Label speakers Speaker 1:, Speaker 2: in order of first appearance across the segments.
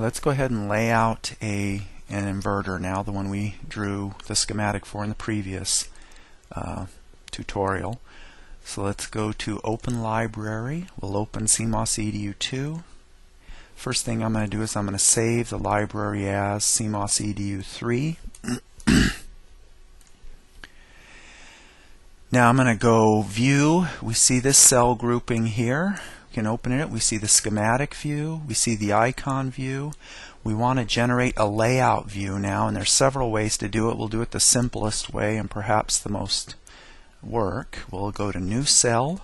Speaker 1: Let's go ahead and lay out an inverter now, the one we drew the schematic for in the previous tutorial. So let's go to Open Library. We'll open CMOS EDU2. First thing I'm going to do is I'm going to save the library as CMOS EDU3. Now I'm going to go View. We see this cell grouping here. We can open it. We see the schematic view. We see the icon view. We want to generate a layout view now, and there's several ways to do it. We'll do it the simplest way and perhaps the most work. We'll go to New Cell,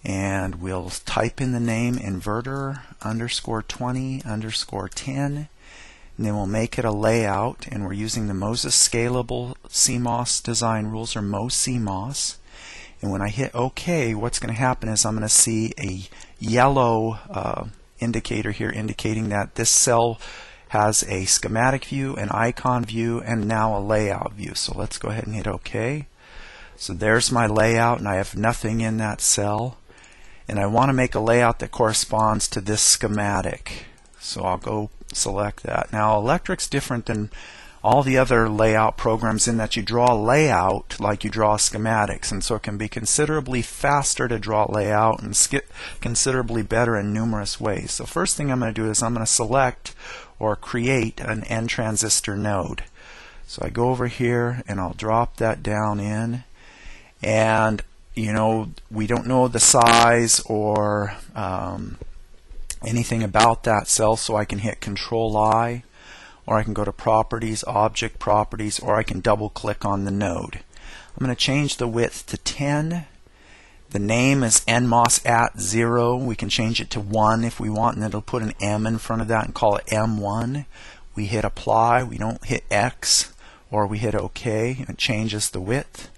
Speaker 1: and we'll type in the name inverter _20_10, and then we'll make it a layout, and we're using the Moses Scalable CMOS design rules, or MoCMOS. And when I hit OK, what's going to happen is I'm going to see a yellow indicator here indicating that this cell has a schematic view, an icon view, and now a layout view. So let's go ahead and hit OK. So there's my layout, and I have nothing in that cell. And I want to make a layout that corresponds to this schematic. So I'll go select that. Now Electric's different than all the other layout programs in that you draw a layout like you draw schematics, and so it can be considerably faster to draw a layout and considerably better in numerous ways. So first thing I'm going to do is I'm going to select or create an N transistor node. So I go over here and I'll drop that down in, and we don't know the size or anything about that cell, so I can hit Control-I, or I can go to Properties, Object Properties, or I can double click on the node. I'm going to change the width to 10. The name is NMOS at 0. We can change it to 1 if we want, and it'll put an M in front of that and call it M1. We hit Apply. We don't hit X, or we hit OK, and it changes the width.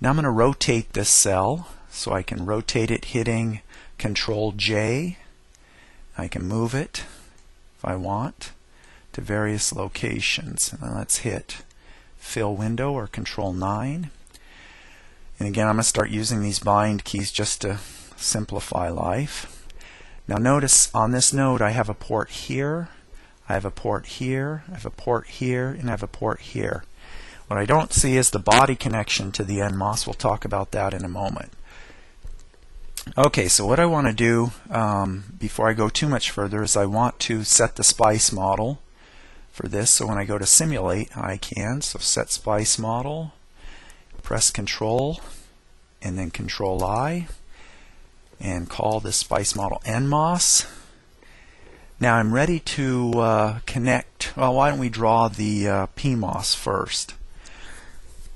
Speaker 1: Now I'm going to rotate this cell, so I can rotate it hitting Control-J. I can move it if I want to various locations. And let's hit Fill Window or Control-9. And again, I'm going to start using these bind keys just to simplify life. Now notice on this node I have a port here, I have a port here, I have a port here, and I have a port here. What I don't see is the body connection to the NMOS. We'll talk about that in a moment. Okay, so what I want to do before I go too much further is I want to set the SPICE model for this. So when I go to Simulate, I can. So set SPICE model, press Control, and then Control-I, and call this SPICE model NMOS. Now I'm ready to connect. Well, why don't we draw the PMOS first?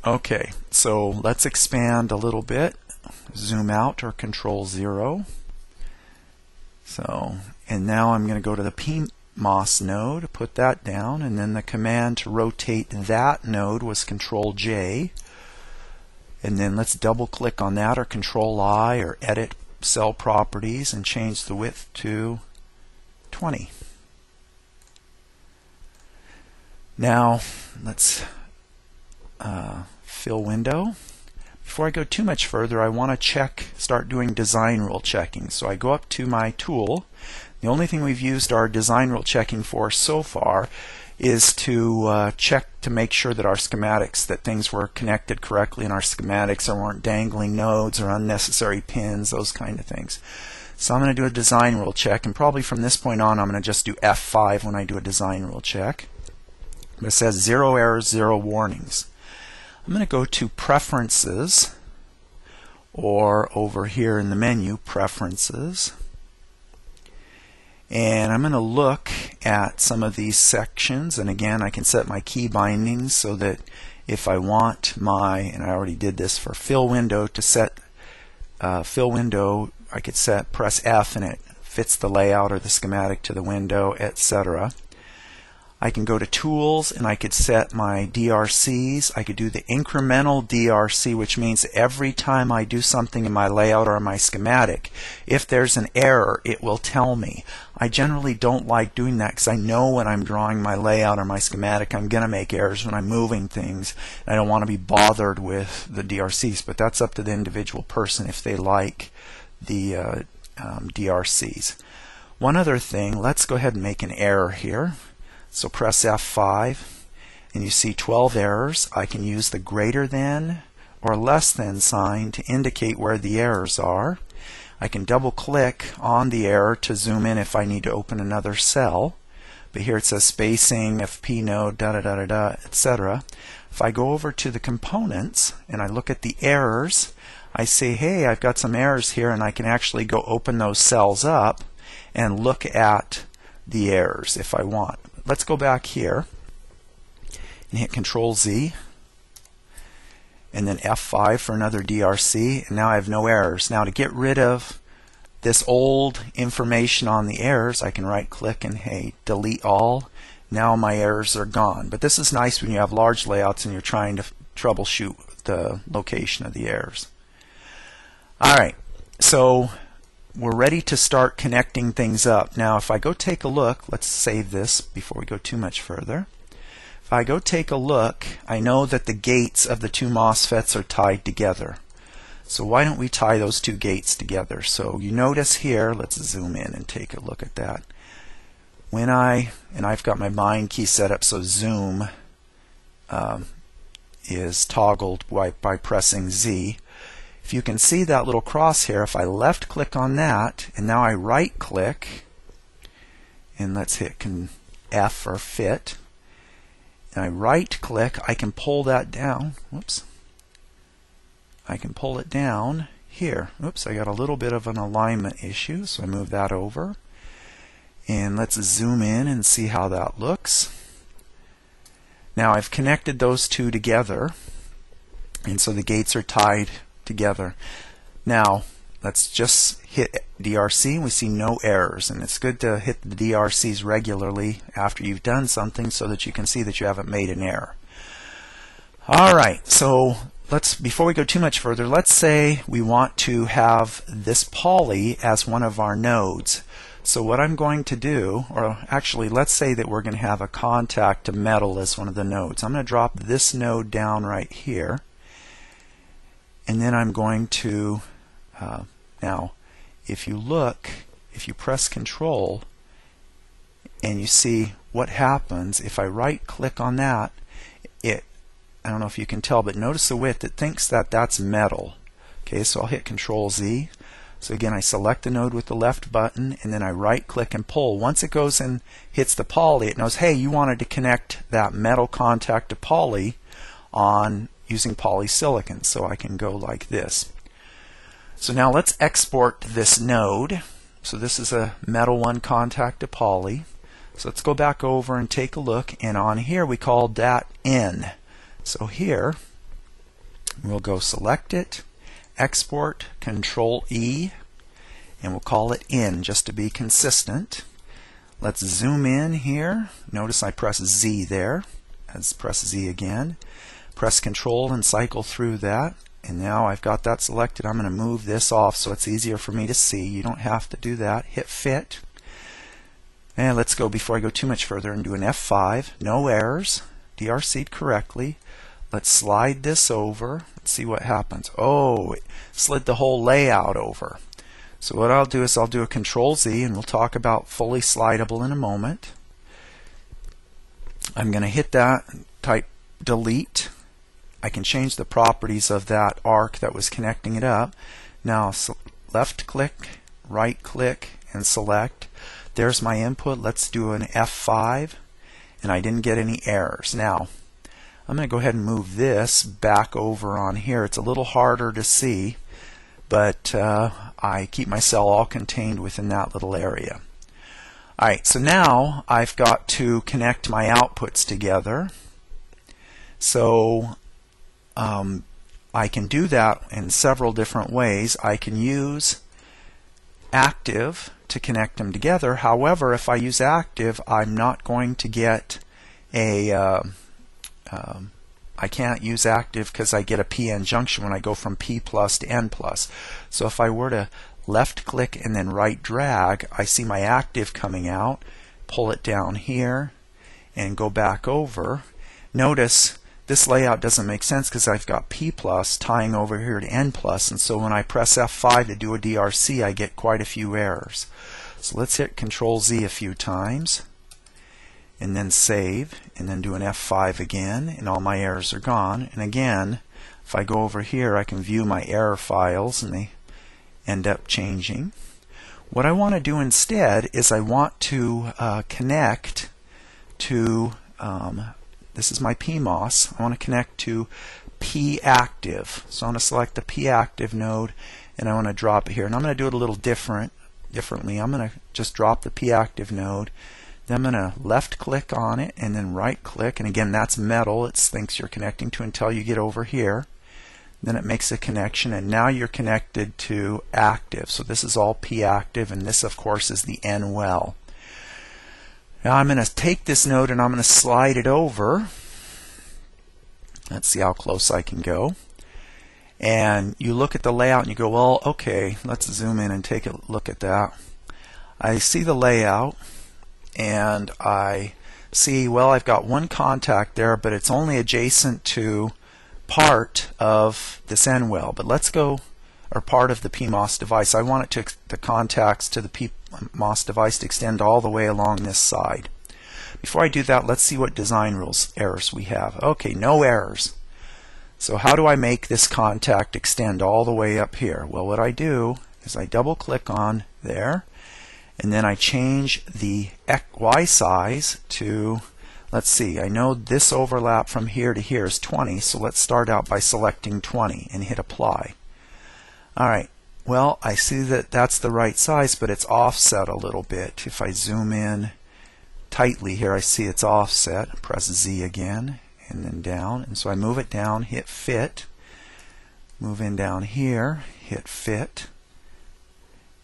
Speaker 1: Okay, so let's expand a little bit. Zoom out or Control-0. So, and now I'm going to go to the PMOS node, put that down, and then the command to rotate that node was Control-J. And then let's double click on that or Control-I or edit cell properties and change the width to 20. Now let's fill window. Before I go too much further, I want to start doing design rule checking. So I go up to my tool. The only thing we've used our design rule checking for so far is to check to make sure that our schematics, that things were connected correctly in our schematics, or weren't dangling nodes or unnecessary pins, those kind of things. So I'm going to do a design rule check, and probably from this point on I'm going to just do F5 when I do a design rule check. But it says 0 errors, 0 warnings. I'm going to go to Preferences, or over here in the menu, Preferences. And I'm going to look at some of these sections, and again I can set my key bindings so that if I want and I already did this for fill window, to set fill window, I could press F and it fits the layout or the schematic to the window, etc. I can go to Tools and I could set my DRCs. I could do the incremental DRC, which means every time I do something in my layout or my schematic, if there's an error, it will tell me. I generally don't like doing that because I know when I'm drawing my layout or my schematic I'm going to make errors when I'm moving things. I don't want to be bothered with the DRCs, but that's up to the individual person if they like the DRCs. One other thing, let's go ahead and make an error here. So press F5 and you see 12 errors. I can use the greater than or less than sign to indicate where the errors are. I can double click on the error to zoom in if I need to open another cell. But here it says spacing, FP node, etc. If I go over to the components and I look at the errors, I say, hey, I've got some errors here, and I can actually go open those cells up and look at the errors if I want. Let's go back here and hit Control Z and then F5 for another DRC, and now I have no errors. Now to get rid of this old information on the errors, I can right click and hey, delete all. Now my errors are gone. But this is nice when you have large layouts and you're trying to troubleshoot the location of the errors. Alright, so we're ready to start connecting things up. Now if I go take a look, let's save this before we go too much further. If I go take a look, I know that the gates of the two MOSFETs are tied together. So why don't we tie those two gates together? So you notice here, let's zoom in and take a look at that. When I've got my bind key set up so zoom is toggled by pressing Z. If you can see that little crosshair, if I left click on that and now I right click and let's hit F for fit, and I right click, I can pull that down. Whoops. I can pull it down here. Oops, I got a little bit of an alignment issue, so I move that over. And let's zoom in and see how that looks. Now I've connected those two together, and so the gates are tied together. Now let's just hit DRC and we see no errors, and it's good to hit the DRCs regularly after you've done something so that you can see that you haven't made an error. Alright, so before we go too much further, let's say we want to have this poly as one of our nodes. So what I'm going to do, or actually let's say that we're going to have a contact to metal as one of the nodes. I'm going to drop this node down right here, and then I'm going to now if you press Control and you see what happens if I right click on that, I don't know if you can tell, but notice the width. It thinks that that's metal. Okay, so I'll hit Control Z. So again, I select the node with the left button and then I right click and pull. Once it goes and hits the poly, it knows, hey, you wanted to connect that metal contact to poly on using polysilicon. So I can go like this. So now let's export this node. So this is a metal 1 contact to poly. So let's go back over and take a look, and on here we called that N. So here we'll go select it, export, Control E, and we'll call it N just to be consistent. Let's zoom in here. Notice I press Z there. Let's press Z again. Press Control and cycle through that. And now I've got that selected. I'm going to move this off so it's easier for me to see. You don't have to do that. Hit Fit. And let's go, before I go too much further, and do an F5. No errors. DRC'd correctly. Let's slide this over. Let's see what happens. Oh, it slid the whole layout over. So what I'll do is I'll do a Control Z, and we'll talk about fully slidable in a moment. I'm going to hit that, type delete. I can change the properties of that arc that was connecting it up. Now left click, right click, and select. There's my input. Let's do an F5, and I didn't get any errors. Now I'm going to go ahead and move this back over on here. It's a little harder to see, but I keep my cell all contained within that little area. Alright, so now I've got to connect my outputs together. So I can do that in several different ways. I can use active to connect them together. However, if I use active, I'm not going to get a I can't use active because I get a PN junction when I go from P plus to N plus. So if I were to left click and then right drag, I see my active coming out, pull it down here and go back over. Notice this layout doesn't make sense because I've got P plus tying over here to N plus, and so when I press F5 to do a DRC, I get quite a few errors. So let's hit Control Z a few times and then save, and then do an F5 again, and all my errors are gone. And again, if I go over here, I can view my error files, and they end up changing. What I want to do instead is I want to connect to, this is my PMOS, I want to connect to P-active. So I'm going to select the P-active node, and I want to drop it here. And I'm going to do it a little differently. I'm going to just drop the P-active node. Then I'm going to left click on it and then right click, and again that's metal, it thinks you're connecting to until you get over here. Then it makes a connection, and now you're connected to active. So this is all P-active, and this of course is the N well. Now I'm going to take this node and I'm going to slide it over. Let's see how close I can go. And you look at the layout and you go, well, okay, let's zoom in and take a look at that. I see the layout, and I see, well, I've got one contact there, but it's only adjacent to part of this N well. But let's go, or part of the PMOS device. I want it to, the contacts to the PMOS device to extend all the way along this side. Before I do that, let's see what design rules errors we have. Okay, no errors. So how do I make this contact extend all the way up here? Well, what I do is I double click on there, and then I change the Y size to, let's see, I know this overlap from here to here is 20, so let's start out by selecting 20 and hit apply. Alright, well, I see that that's the right size, but it's offset a little bit. If I zoom in tightly here, I see it's offset. Press Z again and then down, and so I move it down, hit fit, move in down here, hit fit,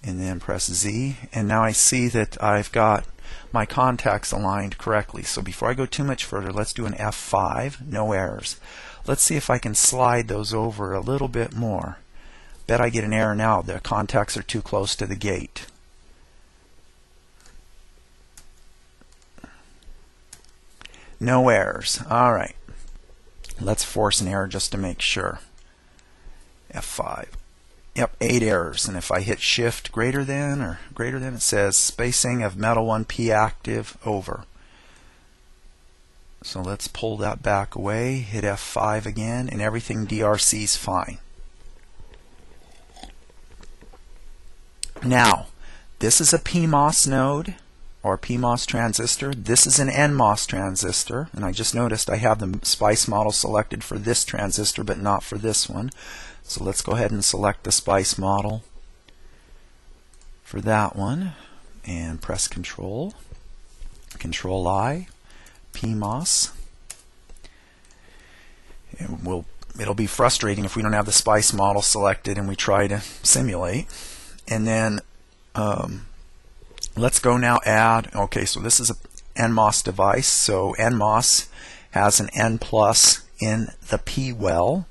Speaker 1: and then press Z, and now I see that I've got my contacts aligned correctly. So before I go too much further, let's do an F5, no errors. Let's see if I can slide those over a little bit more. Bet I get an error now, the contacts are too close to the gate. No errors. Alright, let's force an error just to make sure. F5. Yep, 8 errors, and if I hit shift greater than, it says spacing of metal 1 P active over. So let's pull that back away, hit F5 again, and everything DRC is fine. Now, this is a PMOS node or PMOS transistor. This is an NMOS transistor, and I just noticed I have the SPICE model selected for this transistor but not for this one. So let's go ahead and select the SPICE model for that one and press Control I, PMOS. And it'll be frustrating if we don't have the SPICE model selected and we try to simulate. And then let's go now add, okay, so this is a NMOS device, so NMOS has an N plus in the P well.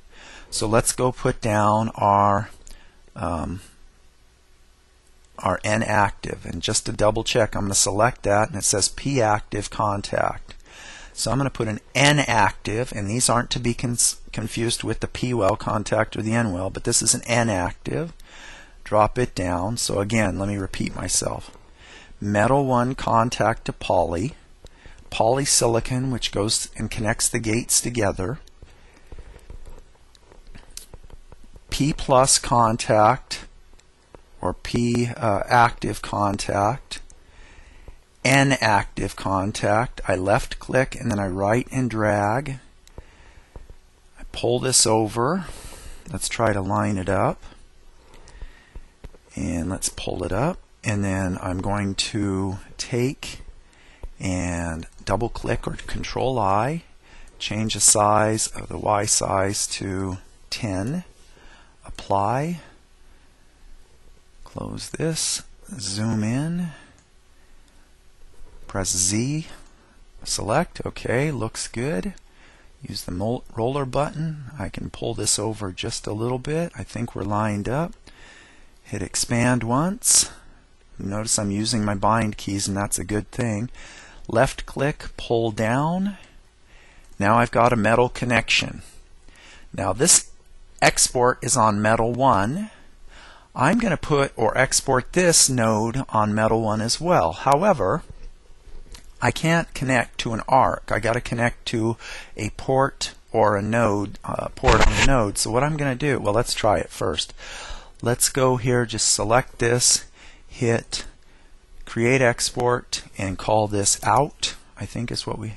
Speaker 1: So let's go put down our N active, and just to double check, I'm going to select that, and it says P active contact. So I'm going to put an N active, and these aren't to be confused with the P well contact or the N well, but this is an N active. Drop it down. So again, let me repeat myself. Metal 1 contact to poly, polysilicon, which goes and connects the gates together, P plus contact or P active contact, N active contact. I left click and then I right and drag. I pull this over. Let's try to line it up. And let's pull it up. And then I'm going to take and double click or Control I, change the size of the Y size to 10. Apply, close this, zoom in, press Z, select, okay, looks good. Use the roller button. I can pull this over just a little bit. I think we're lined up. Hit expand once. Notice I'm using my bind keys, and that's a good thing. Left click, pull down. Now I've got a metal connection. Now this export is on metal 1. I'm going to put or export this node on Metal 1 as well. However, I can't connect to an ARC. I got to connect to a port or a node, port on the node. So what I'm going to do, well, let's try it first. Let's go here, just select this, hit create export, and call this out, I think is what we...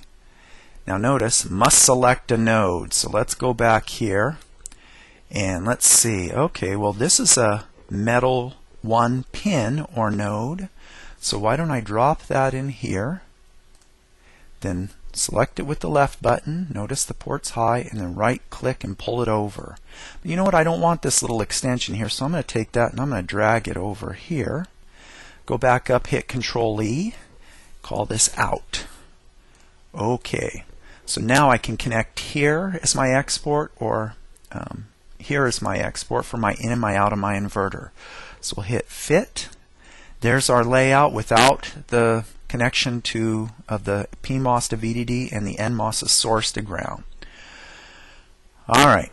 Speaker 1: Now notice, must select a node. So let's go back here and let's see. Okay, well this is a Metal 1 pin or node. So why don't I drop that in here? Then select it with the left button. Notice the port's high, and then right click and pull it over. But you know what? I don't want this little extension here, so I'm going to take that and I'm going to drag it over here. Go back up, hit Control E, call this out. Okay, so now I can connect here as my export, or here is my export for my in and my out of my inverter. So we'll hit Fit. There's our layout without the connection of the PMOS to VDD and the NMOS's source to ground. Alright,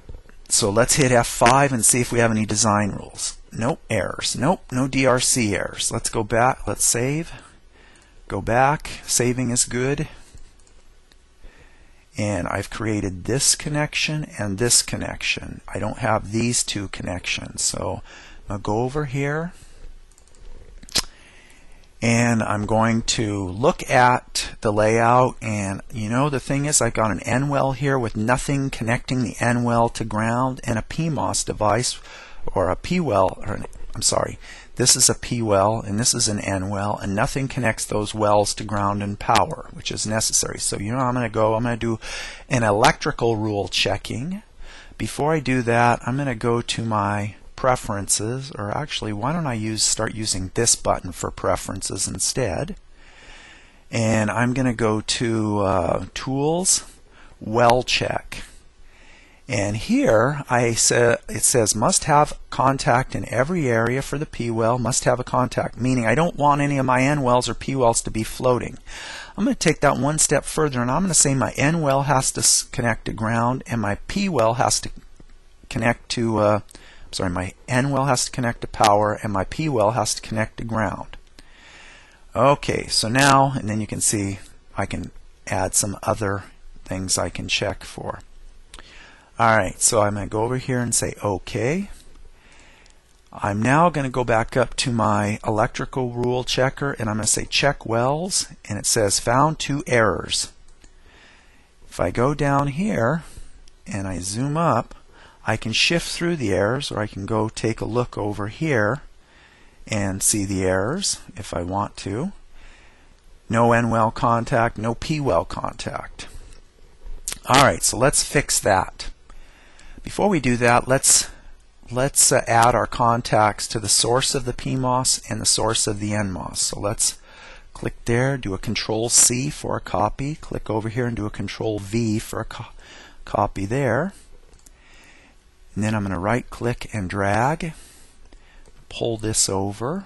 Speaker 1: so let's hit F5 and see if we have any design rules. Nope, errors. Nope, no DRC errors. Let's go back, let's save. Go back, saving is good. And I've created this connection and this connection. I don't have these two connections. So I'm going to go over here and I'm going to look at the layout, and you know the thing is, I got an N-well here with nothing connecting the N-well to ground, and a PMOS device or a P-well, or I'm sorry, this is a P-well and this is an N-well, and nothing connects those wells to ground and power, which is necessary. So you know I'm going to do an electrical rule checking. Before I do that, I'm going to go to my preferences, or actually why don't I start using this button for preferences instead, and I'm going to go to Tools, Well Check, and here it says must have contact in every area for the P-well, must have a contact, meaning I don't want any of my N-wells or P-wells to be floating. I'm going to take that one step further, and I'm going to say my N-well has to connect to ground and my P-well has to connect to my N-well has to connect to power and my P-well has to connect to ground. Okay, so now, and then you can see I can add some other things I can check for. Alright, so I'm going to go over here and say OK. I'm now going to go back up to my electrical rule checker, and I'm going to say check wells, and it says found 2 errors. If I go down here and I zoom up, I can shift through the errors, or I can go take a look over here and see the errors if I want to. No N-well contact, no P-well contact. Alright, so let's fix that. Before we do that, let's add our contacts to the source of the PMOS and the source of the NMOS. So let's click there, do a Control C for a copy, click over here and do a Control V for a copy there. And then I'm going to right click and drag, pull this over,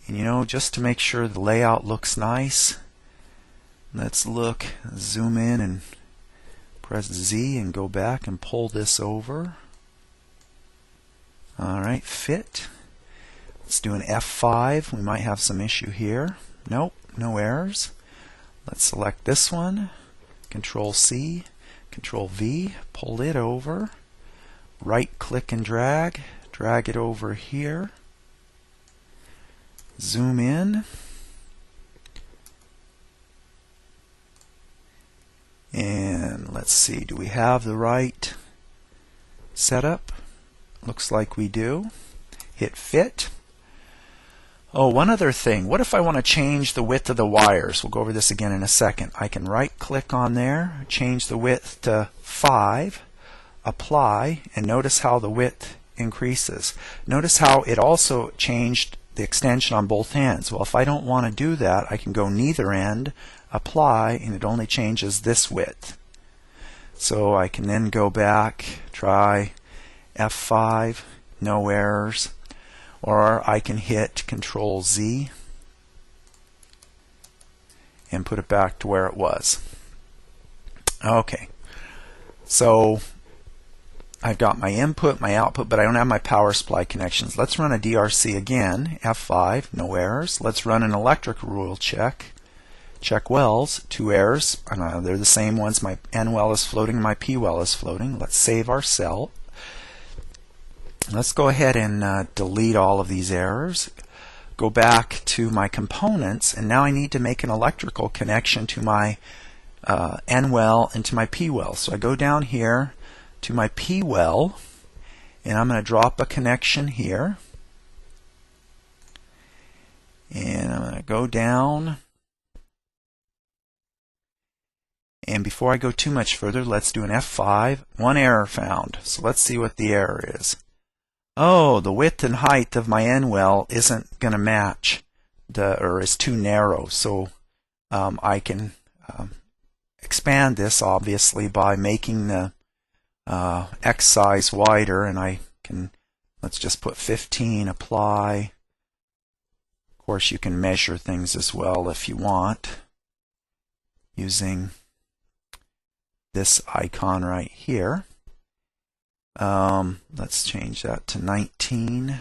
Speaker 1: and you know, just to make sure the layout looks nice, let's look, zoom in and press Z and go back and pull this over. Alright, fit. Let's do an F5. We might have some issue here. Nope, no errors. Let's select this one, Control C, Control V, pull it over, right click and drag it over here, zoom in, and let's see, do we have the right setup? Looks like we do. Hit fit. Oh, one other thing. What if I want to change the width of the wires? We'll go over this again in a second. I can right click on there, change the width to 5, apply, and notice how the width increases. Notice how it also changed the extension on both ends. Well, if I don't want to do that, I can go neither end, apply, and it only changes this width. So I can then go back, try F5, no errors, or I can hit Control Z and put it back to where it was. Okay, so I've got my input, my output, but I don't have my power supply connections. Let's run a DRC again, F5, no errors. Let's run an electric rule check. Check wells, 2 errors. They're the same ones. My N well is floating, my P well is floating. Let's save our cell. Let's go ahead and delete all of these errors. Go back to my components, and now I need to make an electrical connection to my N well and to my P well. So I go down here to my P well, and I'm going to drop a connection here. And I'm going to go down. And before I go too much further, let's do an F5. 1 error found. So let's see what the error is. Oh, the width and height of my N well isn't going to match, or is too narrow. So I can expand this obviously by making the X size wider, and I can, let's just put 15, apply. Of course, you can measure things as well if you want using this icon right here. Let's change that to 19,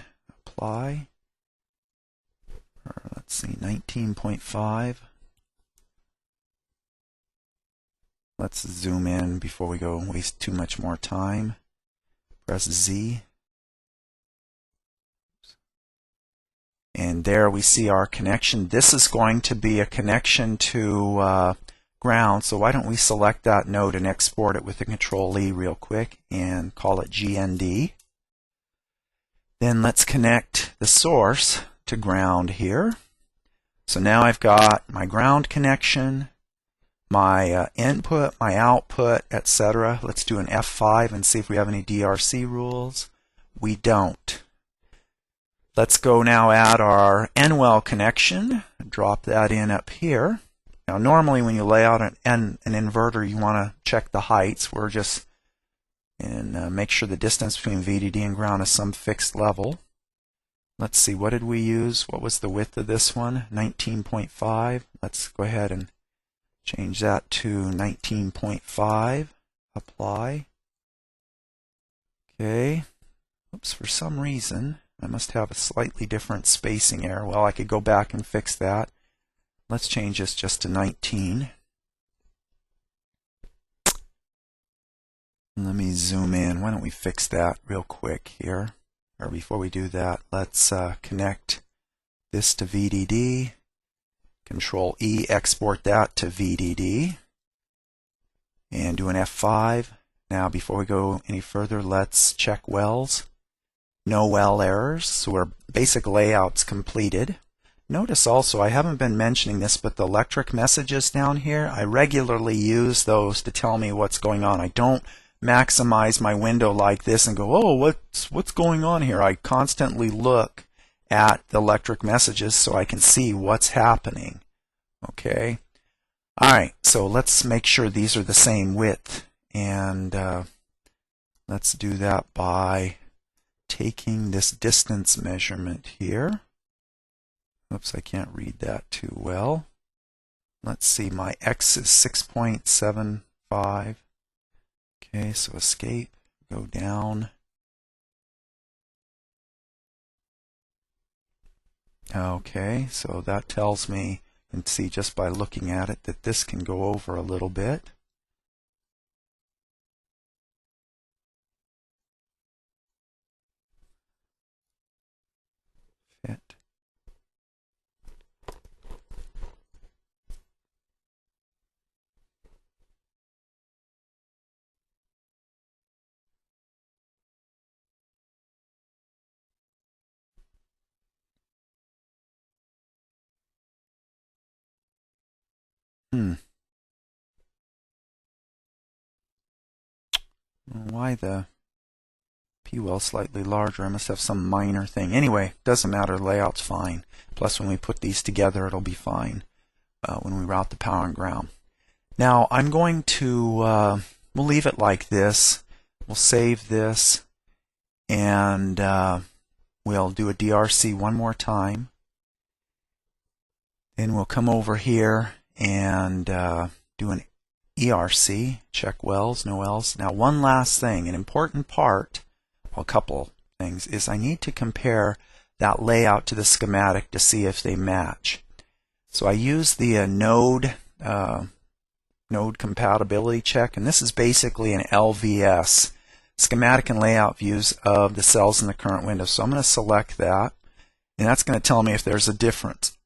Speaker 1: apply. Or let's see, 19.5. Let's zoom in before we go waste too much more time. Press Z. And there we see our connection. This is going to be a connection to ground, so why don't we select that node and export it with a Control-E real quick and call it GND. Then let's connect the source to ground here. So now I've got my ground connection, my input, my output, etc. Let's do an F5 and see if we have any DRC rules. We don't. Let's go now add our N-well connection, drop that in up here. Now normally when you lay out an inverter, you want to check the heights. We're just, and make sure the distance between VDD and ground is some fixed level. Let's see, what did we use? What was the width of this one? 19.5. Let's go ahead and change that to 19.5. Apply. Okay. Oops, for some reason, I must have a slightly different spacing error. Well, I could go back and fix that. Let's change this just to 19. Let me zoom in. Why don't we fix that real quick here? Or before we do that, let's connect this to VDD. Control-E, export that to VDD. And do an F5. Now, before we go any further, let's check wells. No well errors, so our basic layout's completed. Notice also, I haven't been mentioning this, but the electric messages down here, I regularly use those to tell me what's going on. I don't maximize my window like this and go, oh, what's going on here? I constantly look at the electric messages so I can see what's happening. Okay. All right, so let's make sure these are the same width, and let's do that by taking this distance measurement here. Oops, I can't read that too well. Let's see, my X is 6.75. Okay, so escape, go down. Okay, so that tells me, you can see just by looking at it, that this can go over a little bit. Fit. Why the P well slightly larger? I must have some minor thing. Anyway, doesn't matter. Layout's fine. Plus, when we put these together, it'll be fine when we route the power and ground. Now, I'm going to we'll leave it like this. We'll save this, and we'll do a DRC one more time. Then we'll come over here and do an ERC, check wells, no wells. Now one last thing, an important part, well, a couple things, is I need to compare that layout to the schematic to see if they match. So I use the node compatibility check, and this is basically an LVS, schematic and layout views of the cells in the current window. So I'm going to select that, and that's going to tell me if there's a difference.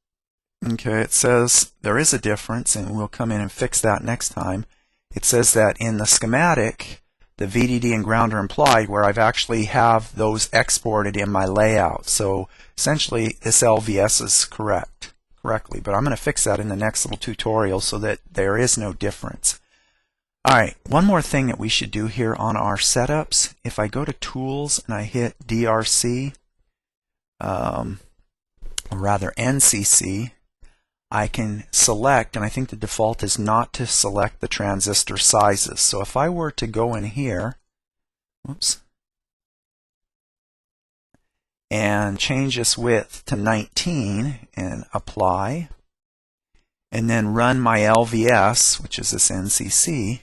Speaker 1: Okay, it says there is a difference, and we'll come in and fix that next time. It says that in the schematic, the VDD and ground are implied, where I've actually have those exported in my layout. So essentially, this LVS is correctly, but I'm going to fix that in the next little tutorial so that there is no difference. Alright, one more thing that we should do here on our setups. If I go to Tools and I hit DRC, or rather NCC, I can select, and I think the default is not to select the transistor sizes. So if I were to go in here, and change this width to 19 and apply, and then run my LVS, which is this NCC,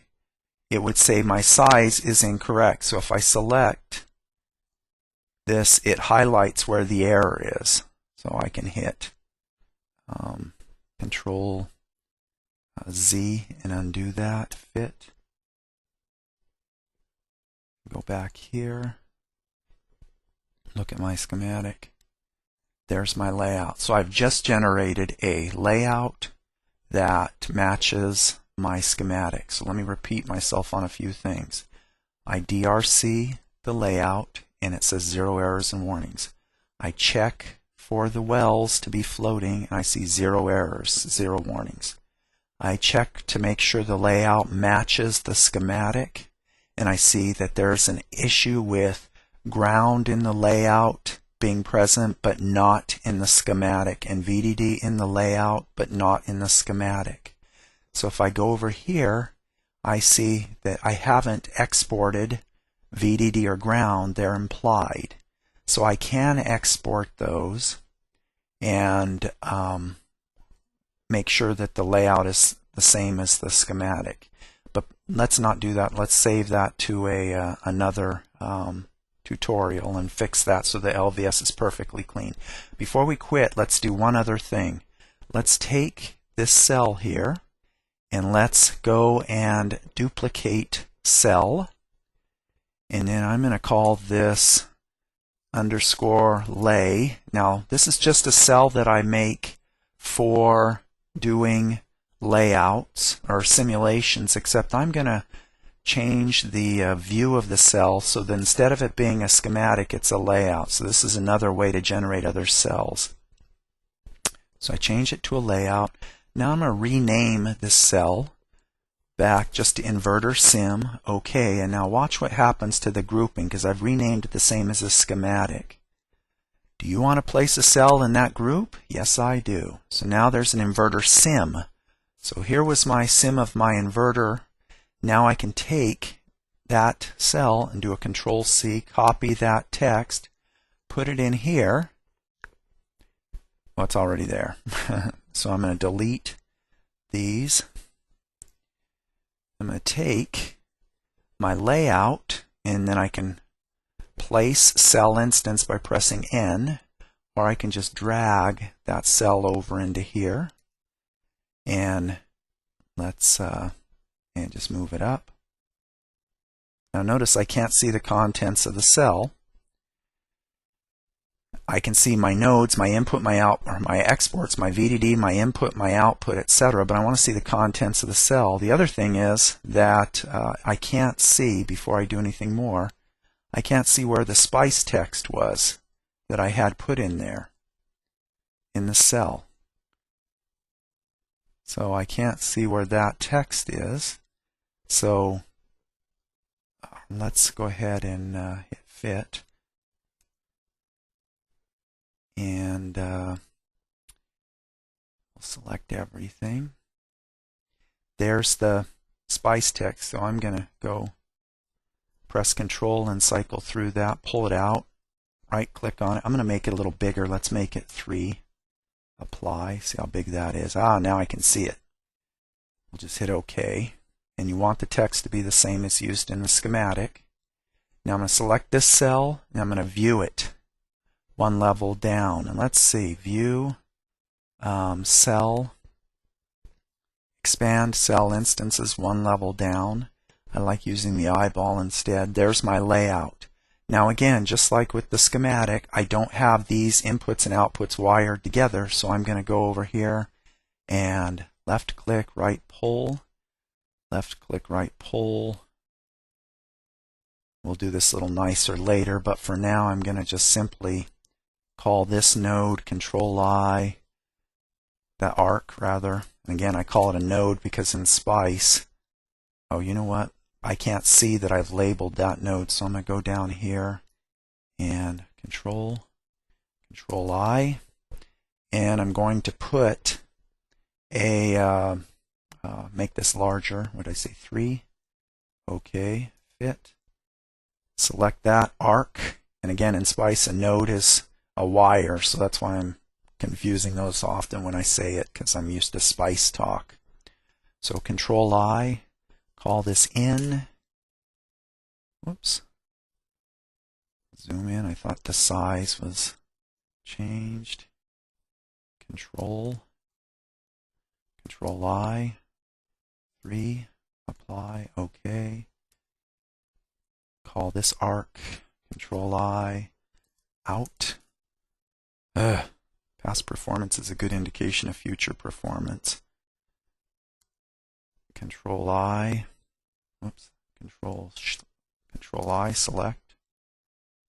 Speaker 1: it would say my size is incorrect. So if I select this, it highlights where the error is. So I can hit Control Z and undo that, fit. Go back here, look at my schematic. There's my layout. So I've just generated a layout that matches my schematic. So let me repeat myself on a few things. I DRC the layout, and it says 0 errors and warnings. I check for the wells to be floating, and I see 0 errors, 0 warnings. I check to make sure the layout matches the schematic, and I see that there's an issue with ground in the layout being present but not in the schematic, and VDD in the layout but not in the schematic. So if I go over here, I see that I haven't exported VDD or ground, they're implied. So I can export those and make sure that the layout is the same as the schematic. But let's not do that. Let's save that to another tutorial and fix that so the LVS is perfectly clean. Before we quit, let's do one other thing. Let's take this cell here and let's go and duplicate cell. And then I'm going to call this underscore lay. Now this is just a cell that I make for doing layouts or simulations, except I'm going to change the view of the cell so that instead of it being a schematic, it's a layout. So this is another way to generate other cells. So I change it to a layout. Now I'm going to rename this cell back just to inverter sim. OK, and now watch what happens to the grouping, because I've renamed it the same as a schematic. Do you want to place a cell in that group? Yes, I do. So now there's an inverter sim. So here was my sim of my inverter. Now I can take that cell and do a Control C, copy that text, put it in here. Well, it's already there. So I'm going to delete these. I'm going to take my layout, and then I can place cell instance by pressing N, or I can just drag that cell over into here, and let's and just move it up. Now notice I can't see the contents of the cell. I can see my nodes, my input, my out, or my exports, my VDD, my input, my output, etc. But I want to see the contents of the cell. The other thing is that I can't see, before I do anything more, I can't see where the SPICE text was that I had put in there in the cell. So I can't see where that text is. So let's go ahead and hit fit. And we'll select everything. There's the SPICE text, so I'm going to go press Control and cycle through that, pull it out, right click on it. I'm going to make it a little bigger. Let's make it 3. Apply. See how big that is. Now I can see it. We'll just hit OK and you want the text to be the same as used in the schematic. Now I'm going to select this cell, and I'm going to view it one level down. And let's see, view, cell, expand cell instances one level down. I like using the eyeball instead. There's my layout. Now again, just like with the schematic, I don't have these inputs and outputs wired together, so I'm going to go over here and left click, right pull, left click, right pull. We'll do this a little nicer later, but for now I'm going to just simply call this node Control-I, that arc rather. And again, I call it a node because in Spice, oh, you know what? I can't see that I've labeled that node, so I'm going to go down here and Control-I, and I'm going to put a, make this larger. What did I say, 3? Okay, fit. Select that arc, and again in Spice a node is a wire, so that's why I'm confusing those often when I say it, because I'm used to Spice talk. So Control-I, call this in. Whoops. Zoom in. I thought the size was changed. Control-I, 3, apply, OK. Call this arc Control-I, out. Past performance is a good indication of future performance. Control-I, whoops, Control-I, select,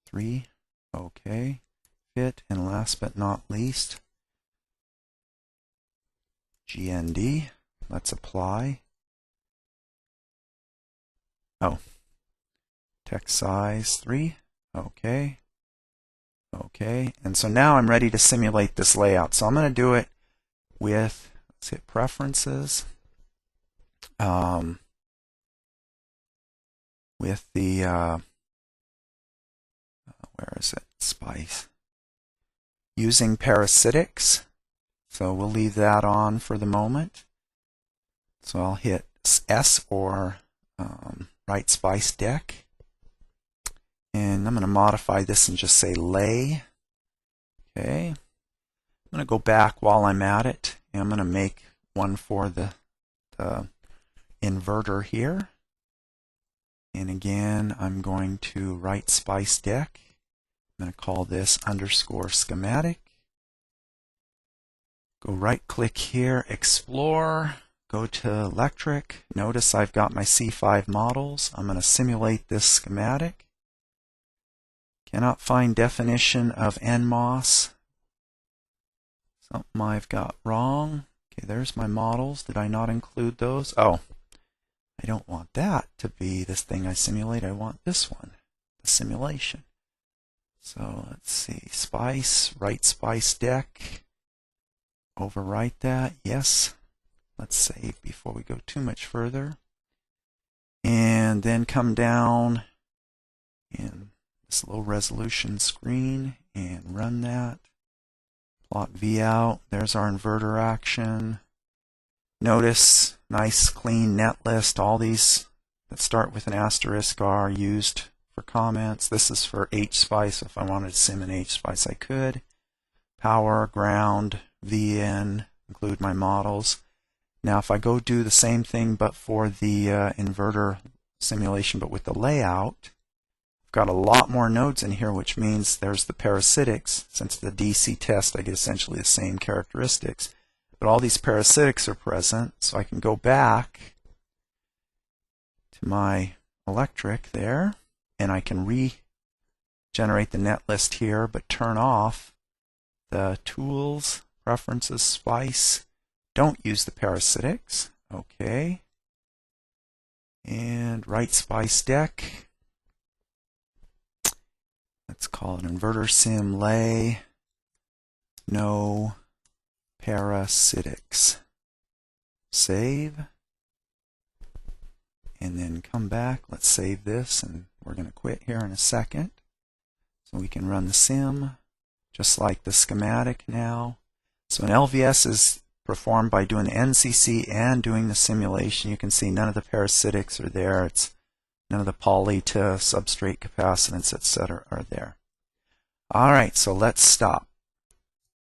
Speaker 1: 3, OK, fit, and last but not least, GND, let's apply. Oh, text size 3, OK, OK, and so now I'm ready to simulate this layout. So I'm going to do it with, let's hit preferences. With the, where is it? Spice. Using parasitics. So we'll leave that on for the moment. So I'll hit S or write Spice deck. And I'm going to modify this and just say lay. Okay. I'm going to go back while I'm at it. And I'm going to make one for the inverter here. And again, I'm going to write Spice deck. I'm going to call this _schematic. Go right click here, explore, go to electric. Notice I've got my C5 models. I'm going to simulate this schematic. Cannot find definition of NMOS. Something I've got wrong. Okay, there's my models. Did I not include those? Oh, I don't want that to be this thing I simulate. I want this one, the simulation. So let's see, Spice, write Spice deck. Overwrite that, yes. Let's save before we go too much further. And then come down in this low resolution screen and run that. Plot V out. There's our inverter action. Notice, nice clean net list. All these that start with an asterisk are used for comments. This is for HSpice. If I wanted to sim in HSpice, I could. Power, ground, VN, include my models. Now if I go do the same thing but for the inverter simulation but with the layout, I've got a lot more nodes in here, which means there's the parasitics. Since the DC test, I get essentially the same characteristics. But all these parasitics are present, so I can go back to my electric there, and I can regenerate the net list here, but turn off the tools, preferences, Spice. Don't use the parasitics. Okay. And write Spice deck. Let's call it inverter sim lay. No parasitics. Save. And then come back. Let's save this, and we're going to quit here in a second. So we can run the sim just like the schematic now. So an LVS is performed by doing the NCC and doing the simulation. You can see none of the parasitics are there. None of the poly to substrate capacitance, etc. are there. All right, so let's stop.